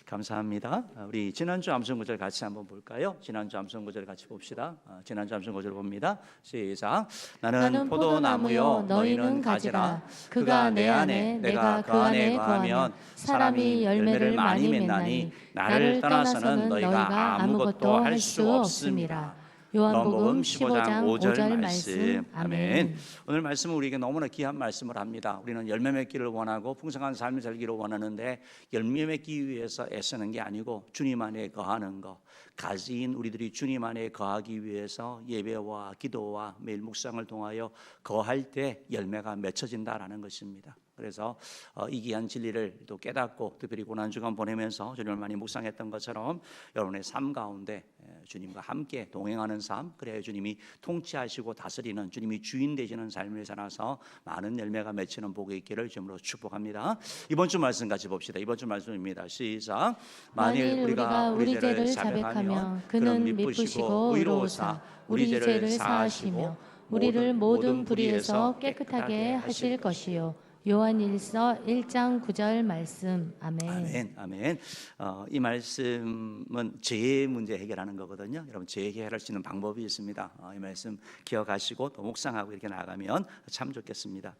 감사합니다. 우리 지난주 암송 구절 같이 한번 볼까요? 지난주 암송 구절 같이 봅시다. 지난주 암송 구절 봅니다. 시작. 나는 포도나무요 너희는 가지라. 그가 내 안에 내가 그 안에 거하면 사람이 열매를 많이 맺나니 나를 떠나서는 너희가 아무것도 할 수 없음이라. 요한복음 15장 5절 말씀. 아멘. 오늘 말씀은 우리에게 너무나 귀한 말씀을 합니다. 우리는 열매 맺기를 원하고 풍성한 삶을 살기를 원하는데 열매 맺기 위해서 애쓰는 게 아니고 주님 안에 거하는 것, 가지인 우리들이 주님 안에 거하기 위해서 예배와 기도와 매일 묵상을 통하여 거할 때 열매가 맺혀진다라는 것입니다. 그래서 이 귀한 진리를 또 깨닫고 특별히 고난주간 보내면서 주님을 많이 묵상했던 것처럼 여러분의 삶 가운데 주님과 함께 동행하는 삶, 그래야 주님이 통치하시고 다스리는, 주님이 주인 되시는 삶을 살아서 많은 열매가 맺히는 복이 있기를 주님으로 축복합니다. 이번 주 말씀 같이 봅시다. 이번 주 말씀입니다. 시작. 만일 우리가 우리 죄를 자백하면 그는 미쁘시고 의로우사 우리 죄를 사하시며 우리를 모든 불의에서 깨끗하게 하실 것이요. 요한일서 1장 9절 말씀. 아멘. 아멘. 아멘. 이 말씀은 죄의 문제 해결하는 거거든요. 여러분 죄 해결할 수 있는 방법이 있습니다. 이 말씀 기억하시고 또 묵상하고 이렇게 나가면 참 좋겠습니다.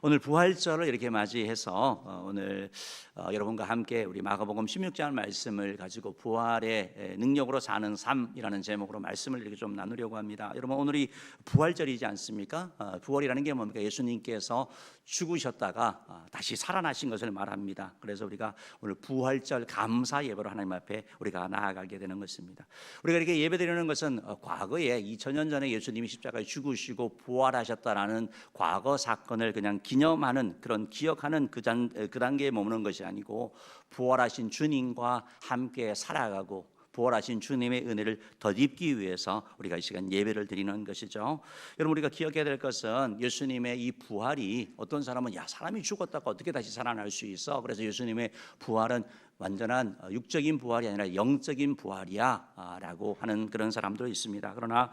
오늘 부활절을 이렇게 맞이해서 오늘 여러분과 함께 우리 마가복음 16장 말씀을 가지고 부활의 능력으로 사는 삶이라는 제목으로 말씀을 이렇게 좀 나누려고 합니다. 여러분 오늘이 부활절이지 않습니까? 부활이라는 게 뭡니까? 예수님께서 죽으셨다가 다시 살아나신 것을 말합니다. 그래서 우리가 오늘 부활절 감사 예배로 하나님 앞에 우리가 나아가게 되는 것입니다. 우리가 이렇게 예배드리는 것은 과거에 2000년 전에 예수님이 십자가에 죽으시고 부활하셨다라는 과거 사건을 그냥 기념하는, 그런 기억하는 그 단계에 머무는 것이 아니고 부활하신 주님과 함께 살아가고 부활하신 주님의 은혜를 덧입기 위해서 우리가 이 시간 예배를 드리는 것이죠. 여러분 우리가 기억해야 될 것은 예수님의 이 부활이, 어떤 사람은 야 사람이 죽었다가 어떻게 다시 살아날 수 있어? 그래서 예수님의 부활은 완전한 육적인 부활이 아니라 영적인 부활이야 라고 하는 그런 사람도 있습니다. 그러나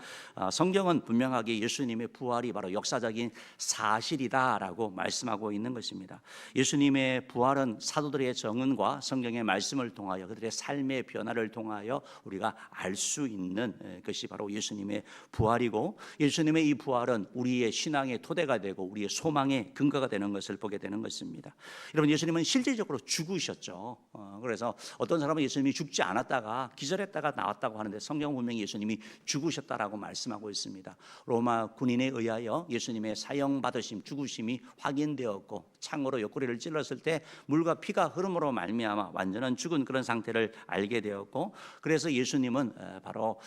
성경은 분명하게 예수님의 부활이 바로 역사적인 사실이다라고 말씀하고 있는 것입니다. 예수님의 부활은 사도들의 증언과 성경의 말씀을 통하여 그들의 삶의 변화를 통하여 우리가 알 수 있는 것이 바로 예수님의 부활이고, 예수님의 이 부활은 우리의 신앙의 토대가 되고 우리의 소망의 근거가 되는 것을 보게 되는 것입니다. 여러분 예수님은 실질적으로 죽으셨죠. 그래서 어떤 사람은 예수님이 죽지 않았다가 기절했다가 나왔다고 하는데 성경 분명히 예수님이 죽으셨다라고 말씀하고 있습니다. 로마 군인에 의하여 예수님의 사형받으심, 죽으심이 확인되었고 창으로 옆구리를 찔렀을 때 물과 피가 흐름으로 말미암아 완전한 죽은 그런 상태를 알게 되었고, 그래서 예수님은 바로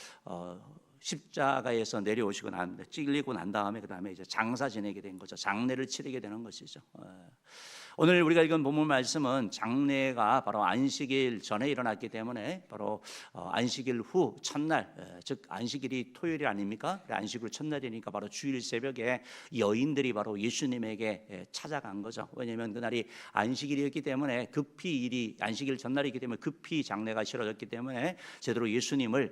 십자가에서 내려오시고 찔리고 난 다음에 그 다음에 이제 장사 지내게 된 거죠. 장례를 치르게 되는 것이죠. 오늘 우리가 읽은 본문 말씀은 장례가 바로 안식일 전에 일어났기 때문에 바로 안식일 후 첫날, 즉 안식일이 토요일이 아닙니까? 안식일 첫날이니까 바로 주일 새벽에 여인들이 바로 예수님에게 찾아간 거죠. 왜냐하면 그날이 안식일이었기 때문에 급히 안식일 전날이기 때문에 급히 장례가 치러졌기 때문에 제대로 예수님의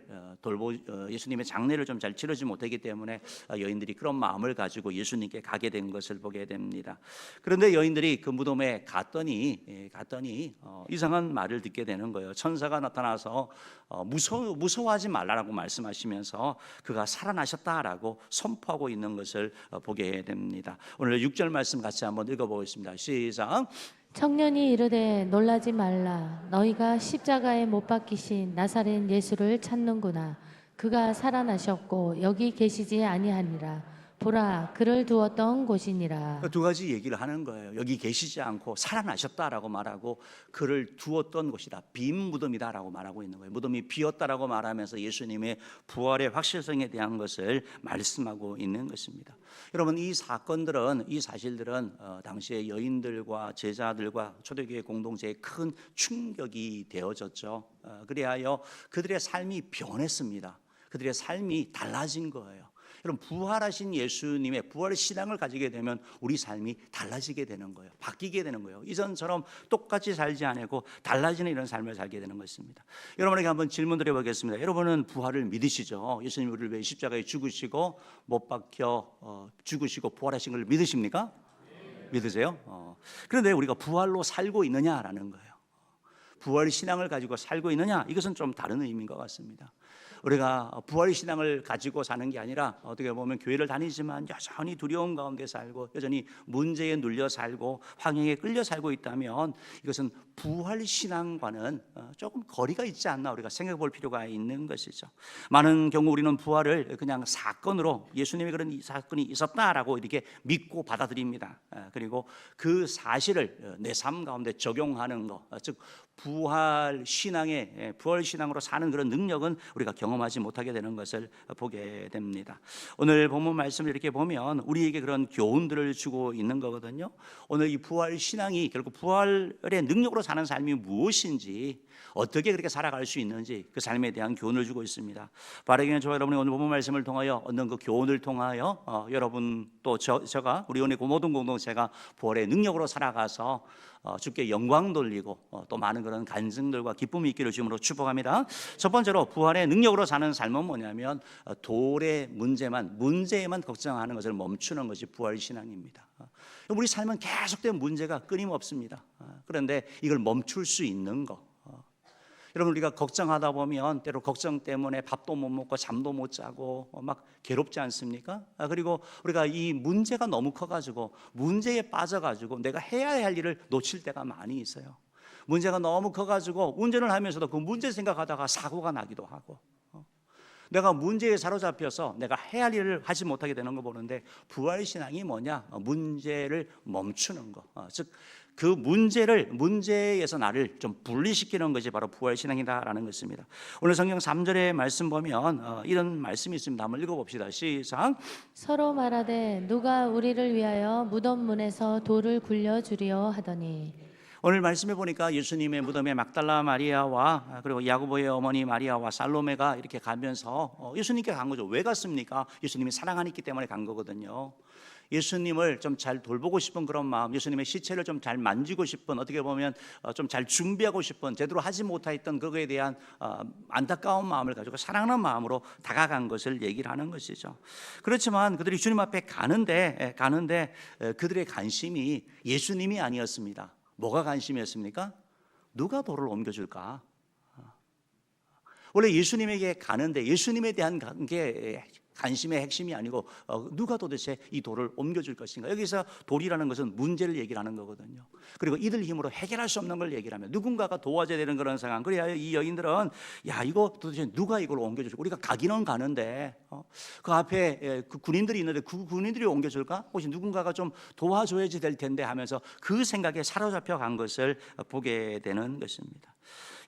장례를 좀 잘 치르지 못했기 때문에 여인들이 그런 마음을 가지고 예수님께 가게 된 것을 보게 됩니다. 그런데 여인들이 그 무덤에 갔더니 이상한 말을 듣게 되는 거예요. 천사가 나타나서 무서워하지 말라라고 말씀하시면서 그가 살아나셨다라고 선포하고 있는 것을 보게 됩니다. 오늘 6절 말씀 같이 한번 읽어보겠습니다. 시작. 청년이 이르되 놀라지 말라. 너희가 십자가에 못 박히신 나사렛 예수를 찾는구나. 그가 살아나셨고 여기 계시지 아니하니라. 보라, 그를 두었던 곳이니라. 두 가지 얘기를 하는 거예요. 여기 계시지 않고 살아나셨다라고 말하고 그를 두었던 곳이다, 빈 무덤이다라고 말하고 있는 거예요. 무덤이 비었다라고 말하면서 예수님의 부활의 확실성에 대한 것을 말씀하고 있는 것입니다. 여러분 이 사실들은 당시의 여인들과 제자들과 초대교회 공동체에 큰 충격이 되어졌죠. 그리하여 그들의 삶이 변했습니다. 그들의 삶이 달라진 거예요. 여러분 부활하신 예수님의 부활의 신앙을 가지게 되면 우리 삶이 달라지게 되는 거예요. 바뀌게 되는 거예요. 이전처럼 똑같이 살지 않고 달라지는 이런 삶을 살게 되는 것입니다. 여러분에게 한번 질문 드려보겠습니다. 여러분은 부활을 믿으시죠? 예수님 우리를 위해 십자가에 죽으시고 못 박혀 죽으시고 부활하신 걸 믿으십니까? 믿으세요? 그런데 우리가 부활로 살고 있느냐라는 거예요. 부활 신앙을 가지고 살고 있느냐, 이것은 좀 다른 의미인 것 같습니다. 우리가 부활 신앙을 가지고 사는 게 아니라 어떻게 보면 교회를 다니지만 여전히 두려움 가운데 살고 여전히 문제에 눌려 살고 환경에 끌려 살고 있다면 이것은 부활 신앙과는 조금 거리가 있지 않나 우리가 생각해 볼 필요가 있는 것이죠. 많은 경우 우리는 부활을 그냥 사건으로 예수님의 그런 사건이 있었다라고 이렇게 믿고 받아들입니다. 그리고 그 사실을 내 삶 가운데 적용하는 것, 즉 부활 신앙으로 사는 그런 능력은 우리가 경험하지 못하게 되는 것을 보게 됩니다. 오늘 본문 말씀을 이렇게 보면 우리에게 그런 교훈들을 주고 있는 거거든요. 오늘 이 부활 신앙이 결국 부활의 능력으로 사는 삶이 무엇인지, 어떻게 그렇게 살아갈 수 있는지 그 삶에 대한 교훈을 주고 있습니다. 바르게는 저와 여러분이 오늘 본문 말씀을 통하여 얻는 그 교훈을 통하여 여러분 또 제가 우리 오늘 모든 공동체가 부활의 능력으로 살아가서 주께 영광 돌리고 또 많은 그런 간증들과 기쁨이 있기를 주님으로 축복합니다. 첫 번째로 부활의 능력으로 사는 삶은 뭐냐면 돌의 문제에만 걱정하는 것을 멈추는 것이 부활 신앙입니다. 우리 삶은 계속된 문제가 끊임없습니다. 그런데 이걸 멈출 수 있는 것, 여러분 우리가 걱정하다 보면 때로 걱정 때문에 밥도 못 먹고 잠도 못 자고 막 괴롭지 않습니까? 그리고 우리가 이 문제가 너무 커가지고 문제에 빠져가지고 내가 해야 할 일을 놓칠 때가 많이 있어요. 문제가 너무 커가지고 운전을 하면서도 그 문제 생각하다가 사고가 나기도 하고, 내가 문제에 사로잡혀서 내가 해야 할 일을 하지 못하게 되는 거 보는데, 부활신앙이 뭐냐? 문제를 멈추는 거, 즉 그 문제에서 나를 좀 분리시키는 것이 바로 부활신앙이다라는 것입니다. 오늘 성경 3절의 말씀 보면 이런 말씀이 있습니다. 한번 읽어봅시다. 시작. 서로 말하되 누가 우리를 위하여 무덤 문에서 돌을 굴려주리요 하더니. 오늘 말씀해 보니까 예수님의 무덤에 막달라 마리아와 그리고 야고보의 어머니 마리아와 살로메가 이렇게 가면서 예수님께 간 거죠. 왜 갔습니까? 예수님이 사랑하기 때문에 간 거거든요. 예수님을 좀 잘 돌보고 싶은 그런 마음, 예수님의 시체를 좀 잘 만지고 싶은, 어떻게 보면 좀 잘 준비하고 싶은, 제대로 하지 못했던 그거에 대한 안타까운 마음을 가지고 사랑하는 마음으로 다가간 것을 얘기를 하는 것이죠. 그렇지만 그들이 주님 앞에 가는데 그들의 관심이 예수님이 아니었습니다. 뭐가 관심이었습니까? 누가 돌을 옮겨줄까? 원래 예수님에게 가는데 예수님에 대한 게 관심의 핵심이 아니고 누가 도대체 이 돌을 옮겨줄 것인가. 여기서 돌이라는 것은 문제를 얘기를 하는 거거든요. 그리고 이들 힘으로 해결할 수 없는 걸 얘기를 하면 누군가가 도와줘야 되는 그런 상황. 그래야 이 여인들은 야, 이거 도대체 누가 이걸 옮겨줄까? 우리가 가기는 가는데 그 앞에 그 군인들이 있는데 그 군인들이 옮겨줄까? 혹시 누군가가 좀 도와줘야지 될 텐데 하면서 그 생각에 사로잡혀 간 것을 보게 되는 것입니다.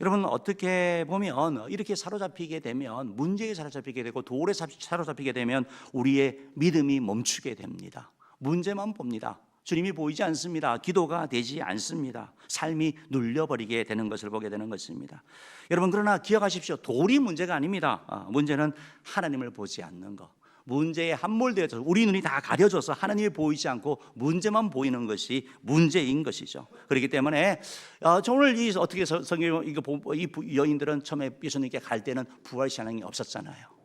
여러분, 어떻게 보면 이렇게 사로잡히게 되면, 문제에 사로잡히게 되고 돌에 사로잡히게 되면 우리의 믿음이 멈추게 됩니다. 문제만 봅니다. 주님이 보이지 않습니다. 기도가 되지 않습니다. 삶이 눌려버리게 되는 것을 보게 되는 것입니다. 여러분, 그러나 기억하십시오. 돌이 문제가 아닙니다. 문제는 하나님을 보지 않는 것. 문제에 함몰되어서 우리 눈이 다 가려져서 하나님이 보이지 않고 문제만 보이는 것이 문제인 것이죠. 그렇기 때문에 오늘 어떻게 성경 이 여인들은 처음에 예수님께 갈 때는 부활 신앙이 없었잖아요.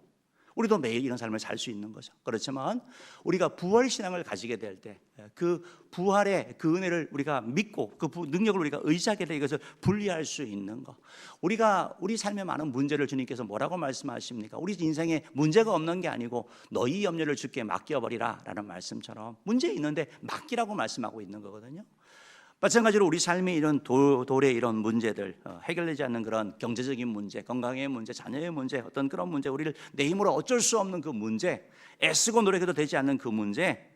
우리도 매일 이런 삶을 살 수 있는 거죠. 그렇지만 우리가 부활 신앙을 가지게 될 때 그 부활의 그 은혜를 우리가 믿고 그 능력을 우리가 의지하게 될 것을 분리할 수 있는 것. 우리 삶의 많은 문제를 주님께서 뭐라고 말씀하십니까? 우리 인생에 문제가 없는 게 아니고 너희 염려를 주께 맡겨버리라 라는 말씀처럼 문제 있는데 맡기라고 말씀하고 있는 거거든요. 마찬가지로 우리 삶의 이런 돌의 이런 문제들, 해결되지 않는 그런 경제적인 문제, 건강의 문제, 자녀의 문제, 어떤 그런 문제, 우리를 내 힘으로 어쩔 수 없는 그 문제, 애쓰고 노력해도 되지 않는 그 문제,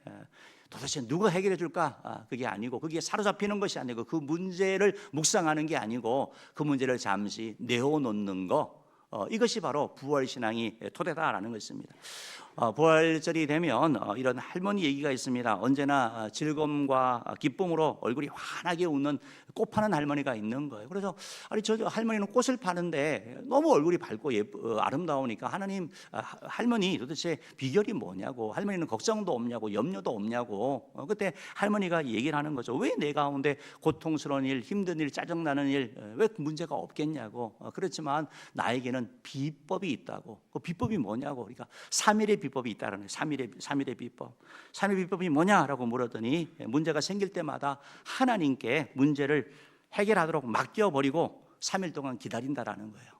도대체 누가 해결해 줄까? 그게 아니고, 그게 사로잡히는 것이 아니고, 그 문제를 묵상하는 게 아니고 그 문제를 잠시 내어놓는 거, 이것이 바로 부활신앙이 토대다라는 것입니다. 부활절이 되면 이런 할머니 얘기가 있습니다. 언제나 즐거움과 기쁨으로 얼굴이 환하게 웃는 꽃 파는 할머니가 있는 거예요. 그래서 아니 저 할머니는 꽃을 파는데 너무 얼굴이 밝고 아름다우니까 하나님, 할머니 도대체 비결이 뭐냐고, 할머니는 걱정도 없냐고, 염려도 없냐고. 그때 할머니가 얘기를 하는 거죠. 왜 내 가운데 고통스러운 일, 힘든 일, 짜증나는 일, 왜 문제가 없겠냐고. 그렇지만 나에게는 비법이 있다고. 그 비법이 뭐냐고. 그러니까 3일의 비법이 있다는 거예요. 3일의 비법. 3일의 비법이 뭐냐라고 물었더니 문제가 생길 때마다 하나님께 문제를 해결하도록 맡겨버리고 3일 동안 기다린다라는 거예요.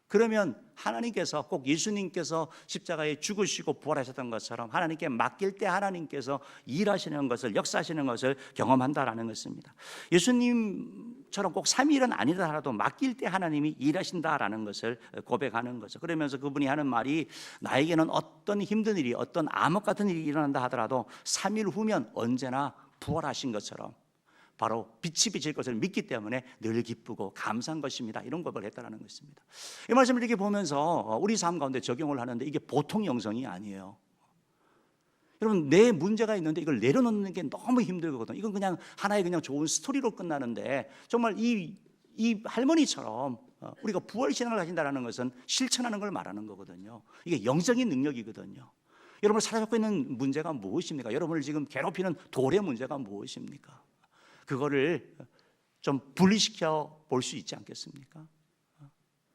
그러면 하나님께서 꼭 예수님께서 십자가에 죽으시고 부활하셨던 것처럼 하나님께 맡길 때 하나님께서 일하시는 것을, 역사하시는 것을 경험한다라는 것입니다. 예수님처럼 꼭 3일은 아니다 하더라도 맡길 때 하나님이 일하신다라는 것을 고백하는 거죠. 그러면서 그분이 하는 말이, 나에게는 어떤 힘든 일이, 어떤 암흑 같은 일이 일어난다 하더라도 3일 후면 언제나 부활하신 것처럼 바로 빛이 비칠 것을 믿기 때문에 늘 기쁘고 감사한 것입니다. 이런 고백을 했다는 것입니다. 이 말씀을 이렇게 보면서 우리 삶 가운데 적용을 하는데 이게 보통 영성이 아니에요. 여러분, 내 문제가 있는데 이걸 내려놓는 게 너무 힘들거든요. 이건 그냥 하나의 그냥 좋은 스토리로 끝나는데, 정말 이 할머니처럼 우리가 부활신앙을 가진다는 것은 실천하는 걸 말하는 거거든요. 이게 영적인 능력이거든요. 여러분을 사로잡고 있는 문제가 무엇입니까? 여러분을 지금 괴롭히는 돌의 문제가 무엇입니까? 그거를 좀 분리시켜 볼 수 있지 않겠습니까?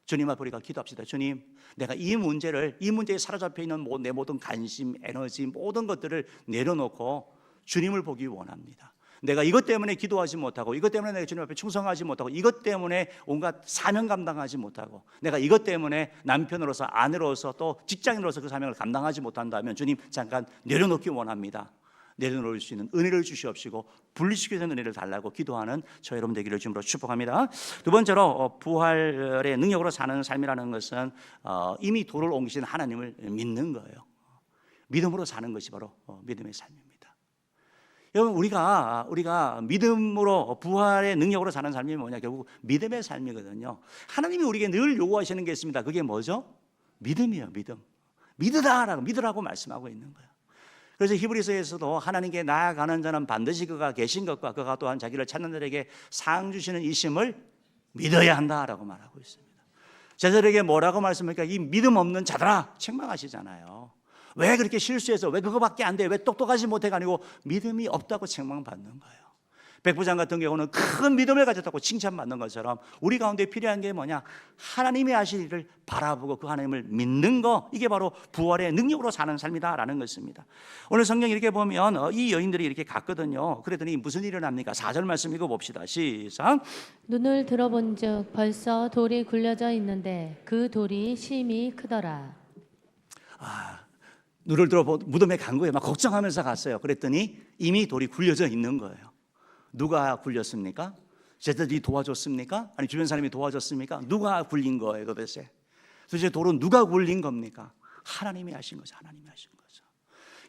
주님 앞에 우리가 기도합시다. 주님, 내가 이 문제에 사로잡혀 있는 내 모든 관심, 에너지, 모든 것들을 내려놓고 주님을 보기 원합니다. 내가 이것 때문에 기도하지 못하고, 이것 때문에 내가 주님 앞에 충성하지 못하고, 이것 때문에 온갖 사명 감당하지 못하고, 내가 이것 때문에 남편으로서, 아내로서, 또 직장인으로서 그 사명을 감당하지 못한다면 주님, 잠깐 내려놓기 원합니다. 내려놓을 수 있는 은혜를 주시옵시고 분리시켜서 은혜를 달라고 기도하는 저 여러분 되기를 주님으로 축복합니다. 두 번째로 부활의 능력으로 사는 삶이라는 것은 이미 도를 옮기신 하나님을 믿는 거예요. 믿음으로 사는 것이 바로 믿음의 삶입니다. 여러분, 우리가 믿음으로 부활의 능력으로 사는 삶이 뭐냐? 결국 믿음의 삶이거든요. 하나님이 우리에게 늘 요구하시는 게 있습니다. 그게 뭐죠? 믿음이에요. 믿으라고 말씀하고 있는 거예요. 그래서 히브리서에서도 하나님께 나아가는 자는 반드시 그가 계신 것과 그가 또한 자기를 찾는 자에게 상 주시는 이심을 믿어야 한다라고 말하고 있습니다. 제자들에게 뭐라고 말씀합니까? 이 믿음 없는 자들아, 책망하시잖아요. 왜 그렇게 실수해서, 왜 그거밖에 안 돼, 왜 똑똑하지 못해가 아니고 믿음이 없다고 책망받는 거예요. 백부장 같은 경우는 큰 믿음을 가졌다고 칭찬받는 것처럼 우리 가운데 필요한 게 뭐냐? 하나님이 하실 일을 바라보고 그 하나님을 믿는 거, 이게 바로 부활의 능력으로 사는 삶이다라는 것입니다. 오늘 성경 이렇게 보면 이 여인들이 이렇게 갔거든요. 그랬더니 무슨 일이 일어납니까? 4절 말씀 읽어봅시다. 시작. 눈을 들어본 즉 벌써 돌이 굴려져 있는데 그 돌이 심히 크더라. 눈을 들어보 무덤에 간 거예요. 막 걱정하면서 갔어요. 그랬더니 이미 돌이 굴려져 있는 거예요. 누가 굴렸습니까? 제자들이 도와줬습니까? 아니 주변 사람이 도와줬습니까? 누가 굴린 거예요 도대체? 돌은 누가 굴린 겁니까? 하나님이 하신 거죠. 하나님이 하신 거죠.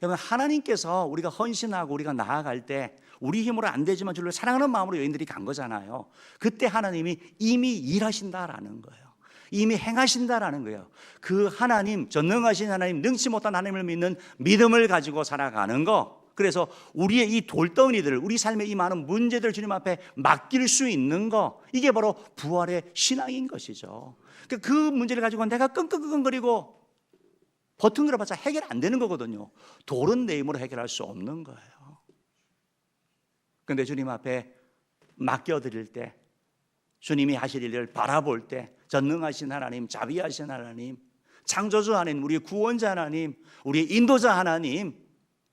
여러분, 하나님께서 우리가 헌신하고 우리가 나아갈 때 우리 힘으로 안 되지만 주를 사랑하는 마음으로 여인들이 간 거잖아요. 그때 하나님이 이미 일하신다라는 거예요. 이미 행하신다라는 거예요. 그 하나님, 전능하신 하나님, 능치 못한 하나님을 믿는 믿음을 가지고 살아가는 거. 그래서 우리의 이 돌덩이들, 우리 삶의 이 많은 문제들을 주님 앞에 맡길 수 있는 거, 이게 바로 부활의 신앙인 것이죠. 그 문제를 가지고 내가 끙끙거리고 버튼들어봤자 해결 안 되는 거거든요. 돌은 내 힘으로 해결할 수 없는 거예요. 그런데 주님 앞에 맡겨드릴 때, 주님이 하실 일을 바라볼 때, 전능하신 하나님, 자비하신 하나님, 창조주 하나님, 우리의 구원자 하나님, 우리의 인도자 하나님,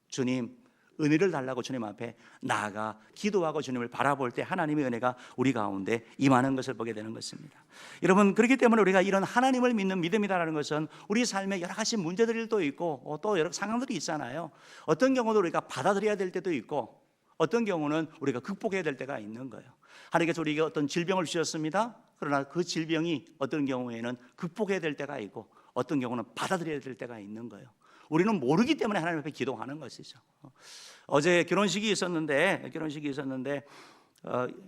주님 은혜를 달라고 주님 앞에 나아가 기도하고 주님을 바라볼 때 하나님의 은혜가 우리 가운데 임하는 것을 보게 되는 것입니다. 여러분, 그렇기 때문에 우리가 이런 하나님을 믿는 믿음이라는 것은 우리 삶에 여러 가지 문제들도 있고 또 여러 상황들이 있잖아요. 어떤 경우도 우리가 받아들여야 될 때도 있고 어떤 경우는 우리가 극복해야 될 때가 있는 거예요. 하나님께서 우리에게 어떤 질병을 주셨습니다. 그러나 그 질병이 어떤 경우에는 극복해야 될 때가 있고 어떤 경우는 받아들여야 될 때가 있는 거예요. 우리는 모르기 때문에 하나님 앞에 기도하는 것이죠. 어제 결혼식이 있었는데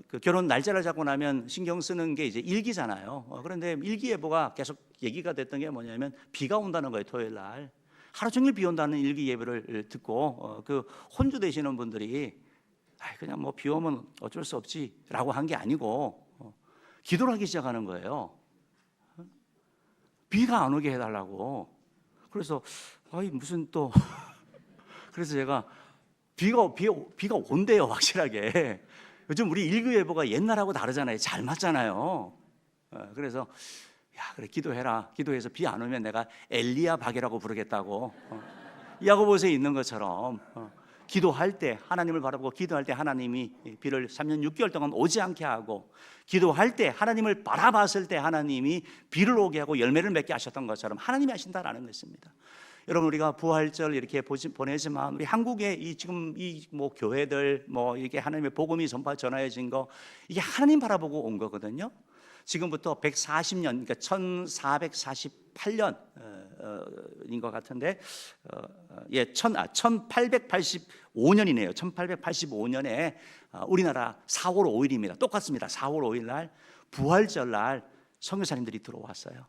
그 결혼 날짜를 잡고 나면 신경 쓰는 게 이제 일기잖아요. 그런데 일기예보가 계속 얘기가 됐던 게 뭐냐면 비가 온다는 거예요. 토요일 날 하루 종일 비 온다는 일기예보를 듣고 그 혼주 되시는 분들이 그냥 뭐 비 오면 어쩔 수 없지라고 한 게 아니고 기도를 하기 시작하는 거예요. 비가 안 오게 해달라고. 그래서 무슨 또 그래서 제가 비가 온대요, 확실하게. 요즘 우리 일기예보가 옛날하고 다르잖아요. 잘 맞잖아요. 그래서 그래 기도해라. 기도해서 비 안 오면 내가 엘리야 바게라고 부르겠다고. 야고보서에 있는 것처럼 기도할 때 하나님을 바라보고 기도할 때 하나님이 비를 3년 6개월 동안 오지 않게 하고, 기도할 때 하나님을 바라봤을 때 하나님이 비를 오게 하고 열매를 맺게 하셨던 것처럼 하나님이 하신다라는 것입니다. 여러분, 우리가 부활절 이렇게 보내지만 우리 한국의 이 지금 이 뭐 교회들 뭐 이렇게 하나님의 복음이 전해진 거, 이게 하나님 바라보고 온 거거든요. 지금부터 140년, 그러니까 1488년인 것 같은데, 1885년이네요. 1885년에 우리나라 4월 5일입니다. 똑같습니다. 4월 5일 날 부활절 날 선교사님들이 들어왔어요.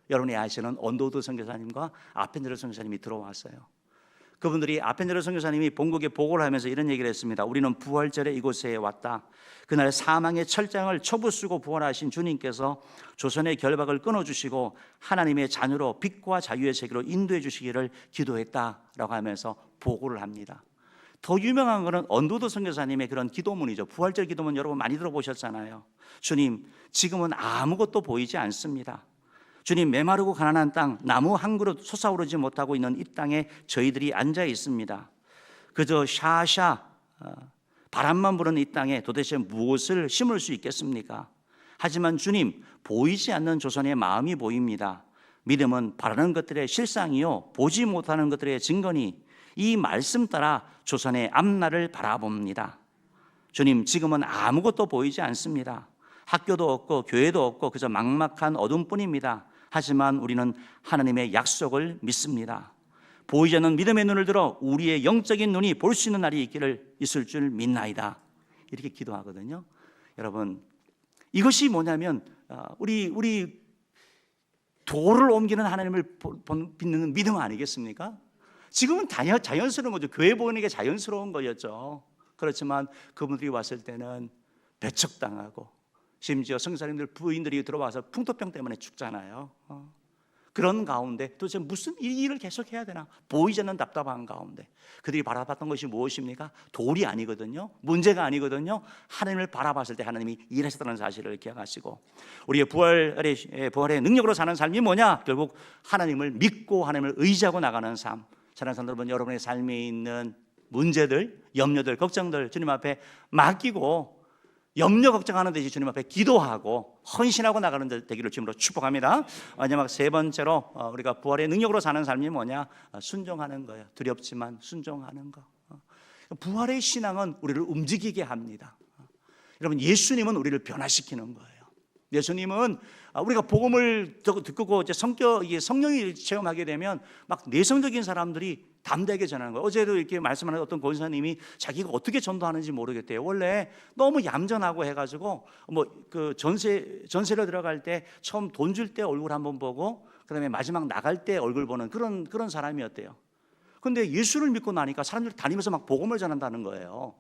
여러분이 아시는 언도드 선교사님과 아펜젤러 선교사님이 들어왔어요. 그분들이 아펜젤러 선교사님이 본국에 보고를 하면서 이런 얘기를 했습니다. 우리는 부활절에 이곳에 왔다. 그날 사망의 철장을 초부 쓰고 부활하신 주님께서 조선의 결박을 끊어주시고 하나님의 자녀로 빛과 자유의 세계로 인도해 주시기를 기도했다라고 하면서 보고를 합니다. 더 유명한 것은 언도드 선교사님의 그런 기도문이죠. 부활절 기도문 여러분 많이 들어보셨잖아요. 주님, 지금은 아무것도 보이지 않습니다. 주님, 메마르고 가난한 땅, 나무 한 그릇 솟아오르지 못하고 있는 이 땅에 저희들이 앉아 있습니다. 그저 샤샤 바람만 부는 이 땅에 도대체 무엇을 심을 수 있겠습니까? 하지만 주님, 보이지 않는 조선의 마음이 보입니다. 믿음은 바라는 것들의 실상이요 보지 못하는 것들의 증거니 이 말씀 따라 조선의 앞날을 바라봅니다. 주님, 지금은 아무것도 보이지 않습니다. 학교도 없고 교회도 없고 그저 막막한 어둠뿐입니다. 하지만 우리는 하나님의 약속을 믿습니다. 보이지 않는 믿음의 눈을 들어 우리의 영적인 눈이 볼 수 있는 날이 있을 줄 믿나이다. 이렇게 기도하거든요. 여러분, 이것이 뭐냐면 우리 돌을 옮기는 하나님을 믿는 믿음 아니겠습니까? 지금은 자연스러운 거죠. 교회 보는 게 자연스러운 거였죠. 그렇지만 그분들이 왔을 때는 배척당하고, 심지어 성사님들 부인들이 들어와서 풍토병 때문에 죽잖아요. 그런 가운데 도대체 무슨 일을 계속 해야 되나, 보이지 않는 답답한 가운데 그들이 바라봤던 것이 무엇입니까? 돌이 아니거든요. 문제가 아니거든요. 하나님을 바라봤을 때 하나님이 일하셨다는 사실을 기억하시고, 우리의 부활의 능력으로 사는 삶이 뭐냐? 결국 하나님을 믿고 하나님을 의지하고 나가는 삶. 사랑하는 사람 여러분, 여러분의 삶에 있는 문제들, 염려들, 걱정들 주님 앞에 맡기고 염려 걱정하는 대신 주님 앞에 기도하고 헌신하고 나가는 데 되기를 주님으로 축복합니다. 마지막 세 번째로 우리가 부활의 능력으로 사는 삶이 뭐냐? 순종하는 거예요. 두렵지만 순종하는 거. 부활의 신앙은 우리를 움직이게 합니다. 여러분, 예수님은 우리를 변화시키는 거예요. 예수님은 우리가 복음을 듣고 이제 성령이 체험하게 되면 막 내성적인 사람들이 담대하게 전하는 거예요. 어제도 이렇게 말씀하는 어떤 권사님이 자기가 어떻게 전도하는지 모르겠대요. 원래 너무 얌전하고 해가지고 뭐 그 전세로 들어갈 때 처음 돈 줄 때 얼굴 한번 보고 그다음에 마지막 나갈 때 얼굴 보는 그런 사람이었대요. 근데 예수를 믿고 나니까 사람들이 다니면서 막 복음을 전한다는 거예요.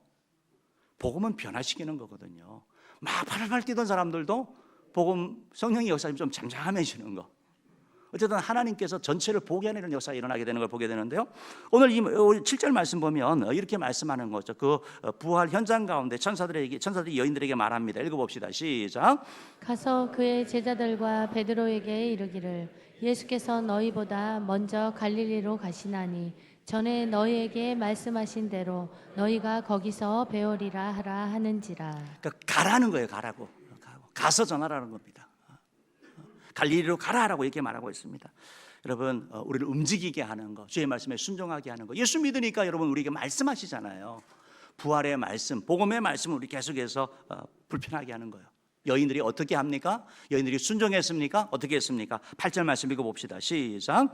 복음은 변화시키는 거거든요. 막 팔팔 뛰던 사람들도 복음, 성령의 역사가 좀 잠잠해지는 거. 어쨌든 하나님께서 전체를 보게 하는 역사가 일어나게 되는 걸 보게 되는데요. 오늘 이 7절 말씀 보면 이렇게 말씀하는 거죠. 그 부활 현장 가운데 천사들이 여인들에게 말합니다. 읽어봅시다. 시작. 가서 그의 제자들과 베드로에게 이르기를 예수께서 너희보다 먼저 갈릴리로 가시나니 전에 너희에게 말씀하신 대로 너희가 거기서 배우리라 하라 하는지라. 그러니까 가라는 거예요. 가서 전하라는 겁니다. 갈릴리로 가라라고 이렇게 말하고 있습니다. 여러분, 우리를 움직이게 하는 거, 주의 말씀에 순종하게 하는 거. 예수 믿으니까 여러분 우리에게 말씀하시잖아요. 부활의 말씀, 복음의 말씀을 우리 계속해서 불편하게 하는 거예요. 여인들이 어떻게 합니까? 여인들이 순종했습니까? 어떻게 했습니까? 8절 말씀 읽어봅시다. 시작.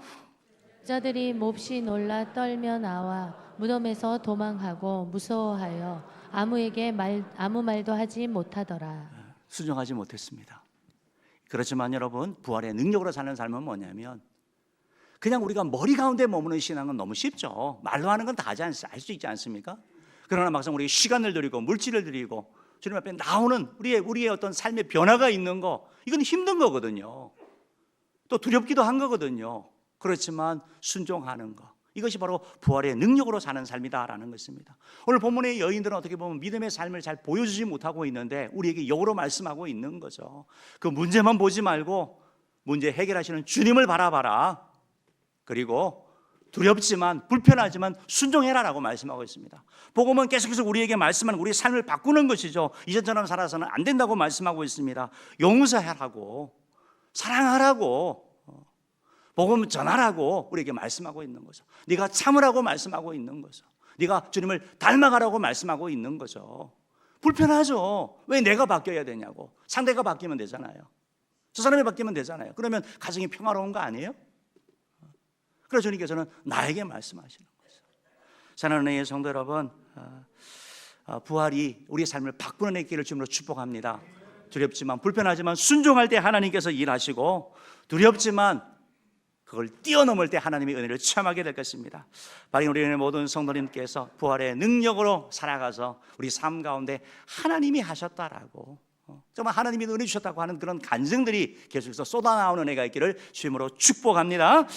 여자들이 몹시 놀라 떨며 나와 무덤에서 도망하고 무서워하여 아무 말도 하지 못하더라. 순종하지 못했습니다. 그렇지만 여러분, 부활의 능력으로 사는 삶은 뭐냐면 그냥 우리가 머리 가운데 머무는 신앙은 너무 쉽죠. 말로 하는 건 다 할 수 있지 않습니까? 그러나 막상 우리 시간을 들이고 물질을 들이고 주님 앞에 나오는 우리의 어떤 삶의 변화가 있는 거, 이건 힘든 거거든요. 또 두렵기도 한 거거든요. 그렇지만 순종하는 거, 이것이 바로 부활의 능력으로 사는 삶이다라는 것입니다. 오늘 본문의 여인들은 어떻게 보면 믿음의 삶을 잘 보여주지 못하고 있는데 우리에게 역으로 말씀하고 있는 거죠. 그 문제만 보지 말고 문제 해결하시는 주님을 바라봐라. 그리고 두렵지만 불편하지만 순종해라라고 말씀하고 있습니다. 복음은 계속해서 우리에게 말씀하는 우리의 삶을 바꾸는 것이죠. 이전처럼 살아서는 안 된다고 말씀하고 있습니다. 용서하라고, 사랑하라고, 복음 전하라고 우리에게 말씀하고 있는 거죠. 네가 참으라고 말씀하고 있는 거죠. 네가 주님을 닮아가라고 말씀하고 있는 거죠. 불편하죠. 왜 내가 바뀌어야 되냐고. 상대가 바뀌면 되잖아요. 저 사람이 바뀌면 되잖아요. 그러면 가정이 평화로운 거 아니에요? 그래서 주님께서는 나에게 말씀하시는 거죠. 사랑하는 성도 여러분, 부활이 우리의 삶을 바꾸는 있기를 주님으로 축복합니다. 두렵지만 불편하지만 순종할 때 하나님께서 일하시고, 두렵지만 그걸 뛰어넘을 때 하나님의 은혜를 체험하게 될 것입니다. 바로 우리의 모든 성도님께서 부활의 능력으로 살아가서 우리 삶 가운데 하나님이 하셨다라고, 정말 하나님이 은혜 주셨다고 하는 그런 간증들이 계속해서 쏟아나오는 애가 있기를 주님으로 축복합니다.